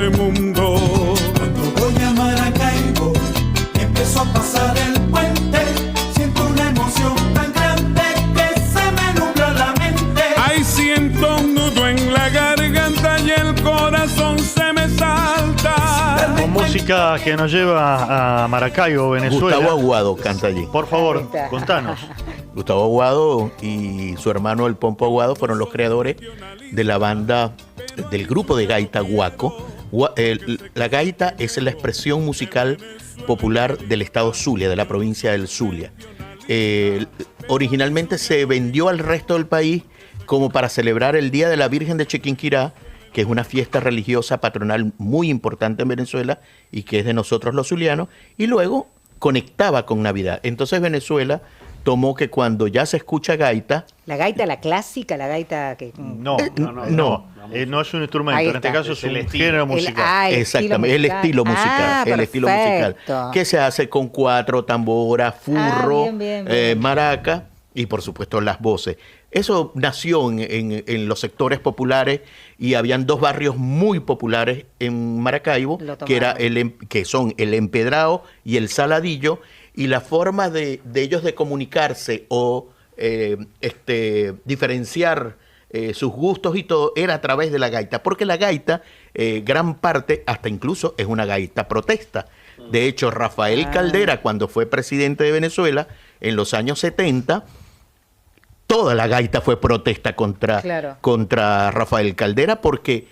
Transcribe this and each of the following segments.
este mundo. Cuando voy a Maracaibo, empiezo a pasar el puente, siento una emoción tan grande que se me nubla la mente. Ay, siento un nudo en la garganta y el corazón se me salta. Con música que nos lleva a Maracaibo, Venezuela. Gustavo Aguado canta allí. Por favor, contanos. Gustavo Aguado y su hermano el Pompo Aguado fueron los creadores de la banda, del grupo de gaita Guaco. La gaita es la expresión musical popular del estado Zulia, de la provincia del Zulia. Originalmente se vendió al resto del país como para celebrar el Día de la Virgen de Chiquinquirá, que es una fiesta religiosa patronal muy importante en Venezuela y que es de nosotros los zulianos, y luego conectaba con Navidad. Entonces Venezuela tomó que cuando ya se escucha gaita... La gaita, la clásica, la gaita que... No es un instrumento, en este caso es un género musical. Exactamente, el estilo musical, el estilo musical, que se hace con 4 tamboras, furro, bien. Maraca y por supuesto las voces. Eso nació en los sectores populares y habían 2 barrios muy populares en Maracaibo, que son el Empedrado y el Saladillo, y la forma de ellos de comunicarse o diferenciar sus gustos y todo era a través de la gaita, porque la gaita, gran parte, hasta incluso es una gaita protesta. De hecho, Rafael Caldera, cuando fue presidente de Venezuela, en los años 70, toda la gaita fue protesta contra Rafael Caldera, porque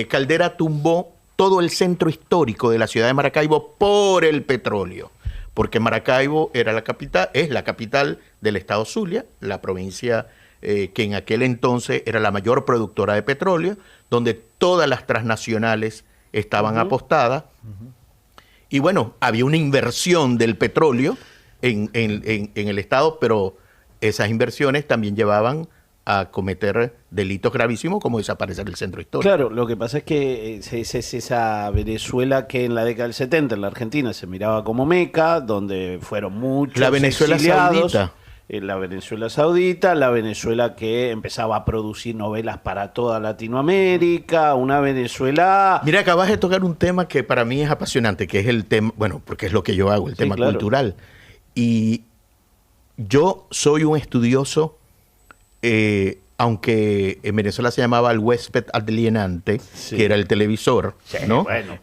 Caldera tumbó todo el centro histórico de la ciudad de Maracaibo por el petróleo. Porque Maracaibo era la capital, es la capital del estado Zulia, la provincia que en aquel entonces era la mayor productora de petróleo, donde todas las transnacionales estaban apostadas. Y bueno, había una inversión del petróleo en el estado, pero esas inversiones también llevaban a cometer delitos gravísimos como desaparecer el centro histórico. Claro, lo que pasa es que es esa Venezuela que en la década del 70 en la Argentina se miraba como Meca, donde fueron muchos la Venezuela saudita. La Venezuela saudita, la Venezuela que empezaba a producir novelas para toda Latinoamérica, una Venezuela... Mira, acabas de tocar un tema que para mí es apasionante, que es el tema, bueno, porque es lo que yo hago, el tema cultural. Y yo soy un estudioso, aunque en Venezuela se llamaba el huésped alienante, que era el televisor, ¿no? Bueno.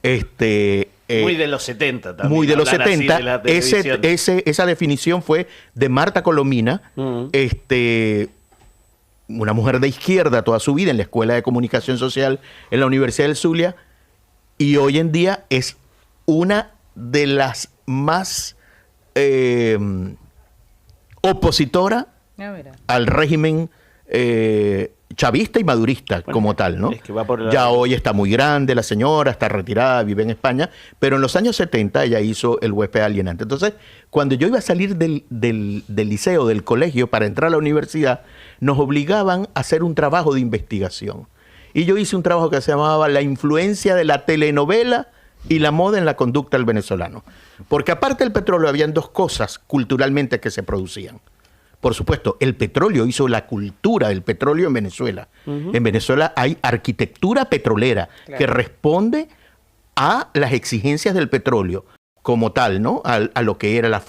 Muy de los 70 también. Muy de los 70. Esa definición fue de Marta Colomina, una mujer de izquierda toda su vida en la Escuela de Comunicación Social en la Universidad del Zulia, y hoy en día es una de las más opositora al régimen chavista y madurista, bueno, como tal, ¿no? Es que ya hoy está muy grande la señora, está retirada, vive en España, pero en los años 70 ella hizo el huésped alienante. Entonces, cuando yo iba a salir del liceo, del colegio, para entrar a la universidad, nos obligaban a hacer un trabajo de investigación. Y yo hice un trabajo que se llamaba La influencia de la telenovela y la moda en la conducta del venezolano. Porque aparte del petróleo, habían 2 cosas culturalmente que se producían. Por supuesto, el petróleo hizo la cultura del petróleo en Venezuela. En Venezuela hay arquitectura petrolera que responde a las exigencias del petróleo como tal, ¿no? A lo que era la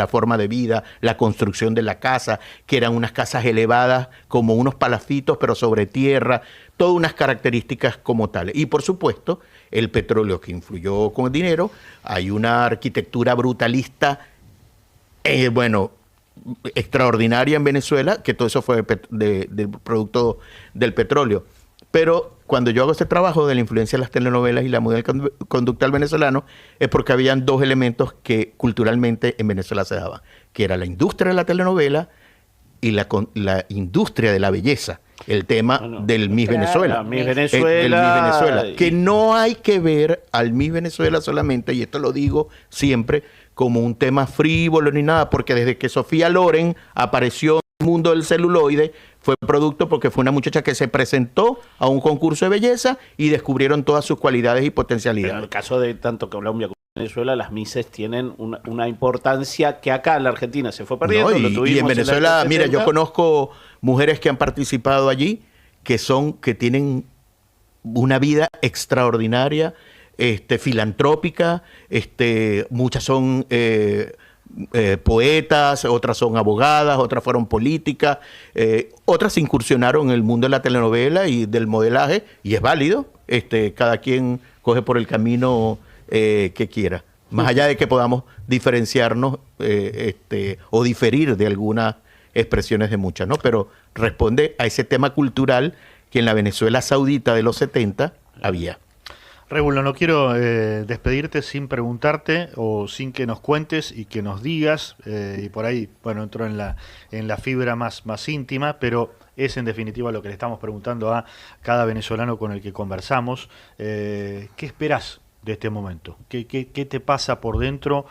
forma de vida, la construcción de la casa, que eran unas casas elevadas como unos palafitos, pero sobre tierra, todas unas características como tales. Y por supuesto, el petróleo que influyó con el dinero, hay una arquitectura brutalista, extraordinaria en Venezuela, que todo eso fue del producto del petróleo. Pero cuando yo hago este trabajo de la influencia de las telenovelas y la moda conductal venezolano, es porque habían 2 elementos que culturalmente en Venezuela se daban, que era la industria de la telenovela y la industria de la belleza. El tema del Miss Venezuela. Miss Venezuela. Que no hay que ver al Miss Venezuela solamente, y esto lo digo siempre, como un tema frívolo ni nada, porque desde que Sofía Loren apareció en el mundo del celuloide, fue producto porque fue una muchacha que se presentó a un concurso de belleza y descubrieron todas sus cualidades y potencialidades. Pero en el caso de tanto Colombia como Venezuela, las Misses tienen una importancia que acá en la Argentina se fue perdiendo. Y en Venezuela, mira, yo conozco mujeres que han participado allí, que tienen una vida extraordinaria, filantrópica, muchas son poetas, otras son abogadas, otras fueron políticas, otras incursionaron en el mundo de la telenovela y del modelaje, y es válido, cada quien coge por el camino que quiera. Más allá de que podamos diferenciarnos o diferir de algunas expresiones de muchas, ¿no? Pero responde a ese tema cultural que en la Venezuela saudita de los 70 había. Regulo, no quiero despedirte sin preguntarte o sin que nos cuentes y que nos digas, y por ahí, bueno, entro en la fibra más íntima, pero es en definitiva lo que le estamos preguntando a cada venezolano con el que conversamos. ¿Qué esperás de este momento? ¿Qué te pasa por dentro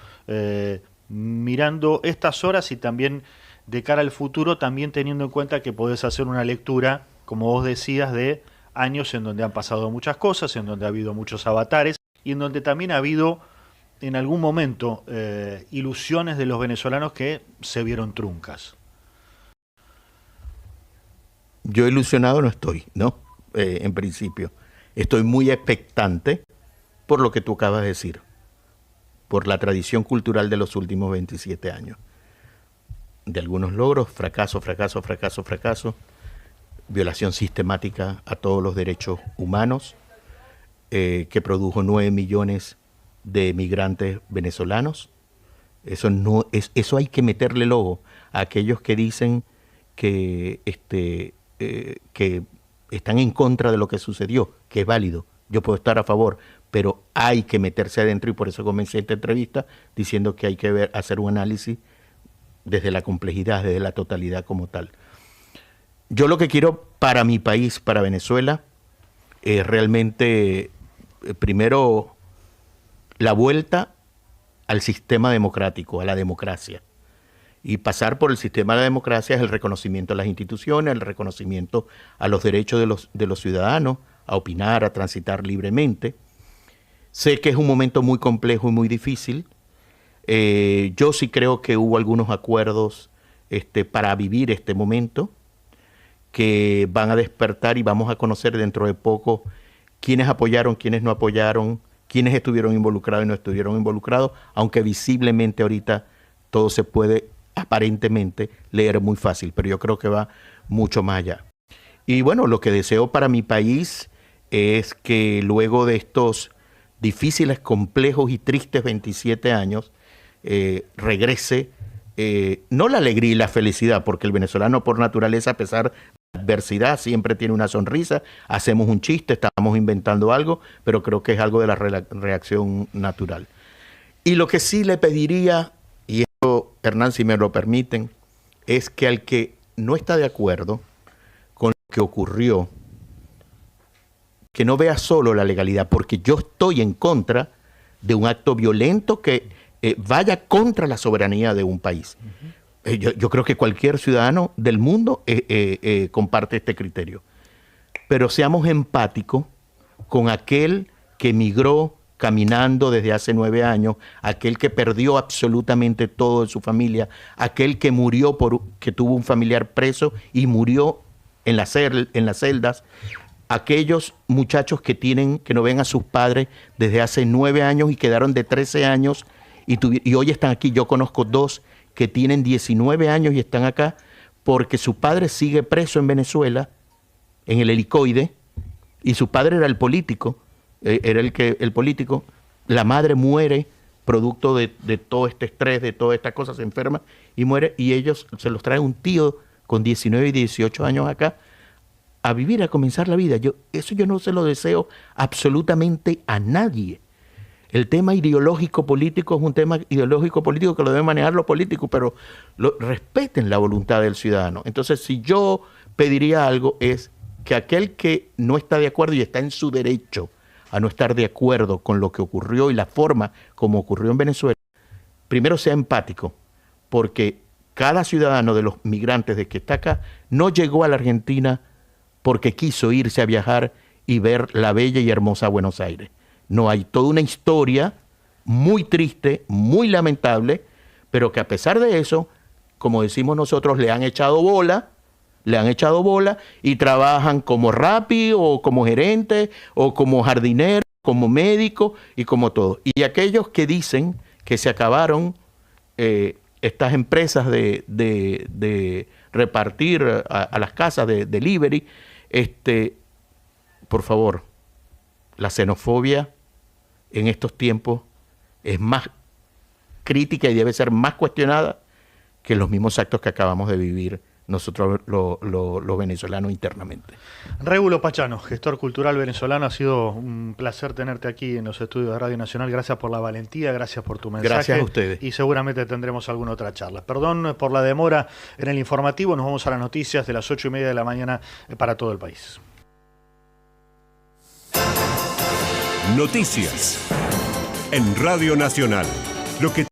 mirando estas horas y también de cara al futuro, también teniendo en cuenta que podés hacer una lectura, como vos decías, de años en donde han pasado muchas cosas, en donde ha habido muchos avatares y en donde también ha habido en algún momento ilusiones de los venezolanos que se vieron truncas? Yo ilusionado no estoy, ¿no? En principio. Estoy muy expectante por lo que tú acabas de decir, por la tradición cultural de los últimos 27 años. De algunos logros, fracaso, violación sistemática a todos los derechos humanos, que produjo 9 millones de migrantes venezolanos. Eso hay que meterle el ojo a aquellos que dicen que están en contra de lo que sucedió, que es válido. Yo puedo estar a favor, pero hay que meterse adentro, y por eso comencé esta entrevista diciendo que hay que hacer un análisis desde la complejidad, desde la totalidad como tal. Yo lo que quiero para mi país, para Venezuela, es realmente, primero, la vuelta al sistema democrático, a la democracia. Y pasar por el sistema de la democracia es el reconocimiento a las instituciones, el reconocimiento a los derechos de los ciudadanos, a opinar, a transitar libremente. Sé que es un momento muy complejo y muy difícil. Yo sí creo que hubo algunos acuerdos para vivir este momento, que van a despertar y vamos a conocer dentro de poco quiénes apoyaron, quiénes no apoyaron, quiénes estuvieron involucrados y no estuvieron involucrados, aunque visiblemente ahorita todo se puede aparentemente leer muy fácil, pero yo creo que va mucho más allá. Y bueno, lo que deseo para mi país es que luego de estos difíciles, complejos y tristes 27 años, regrese no la alegría y la felicidad, porque el venezolano por naturaleza, a pesar de la adversidad, siempre tiene una sonrisa, hacemos un chiste, estamos inventando algo, pero creo que es algo de la reacción natural. Y lo que sí le pediría, y esto, Hernán, si me lo permiten, es que al que no está de acuerdo con lo que ocurrió, que no vea solo la legalidad, porque yo estoy en contra de un acto violento que vaya contra la soberanía de un país. Yo creo que cualquier ciudadano del mundo comparte este criterio. Pero seamos empáticos con aquel que emigró caminando desde hace 9 años, aquel que perdió absolutamente todo de su familia, aquel que murió que tuvo un familiar preso y murió en las celdas, aquellos muchachos que no ven a sus padres desde hace 9 años y quedaron de 13 años y hoy están aquí. Yo conozco 2 que tienen 19 años y están acá porque su padre sigue preso en Venezuela, en el helicoide, y su padre era el político, el político. La madre muere producto de todo este estrés, de todas estas cosas, se enferma y muere, y ellos se los trae un tío con 19 y 18 años acá a vivir, a comenzar la vida. Eso yo no se lo deseo absolutamente a nadie. El tema ideológico político es un tema ideológico político que lo deben manejar los políticos, pero respeten la voluntad del ciudadano. Entonces, si yo pediría algo, es que aquel que no está de acuerdo y está en su derecho a no estar de acuerdo con lo que ocurrió y la forma como ocurrió en Venezuela, primero sea empático, porque cada ciudadano de los migrantes de que está acá no llegó a la Argentina porque quiso irse a viajar y ver la bella y hermosa Buenos Aires. No, hay toda una historia muy triste, muy lamentable, pero que a pesar de eso, como decimos nosotros, le han echado bola y trabajan como Rappi o como gerente o como jardinero como médico y como todo. Y aquellos que dicen que se acabaron estas empresas de repartir a las casas de delivery, por favor, la xenofobia en estos tiempos es más crítica y debe ser más cuestionada que los mismos actos que acabamos de vivir nosotros los venezolanos internamente. Régulo Pachano, gestor cultural venezolano, ha sido un placer tenerte aquí en los estudios de Radio Nacional. Gracias por la valentía, gracias por tu mensaje. Gracias a ustedes. Y seguramente tendremos alguna otra charla. Perdón por la demora en el informativo, nos vamos a las noticias de las 8:30 de la mañana para todo el país. Noticias en Radio Nacional. Lo que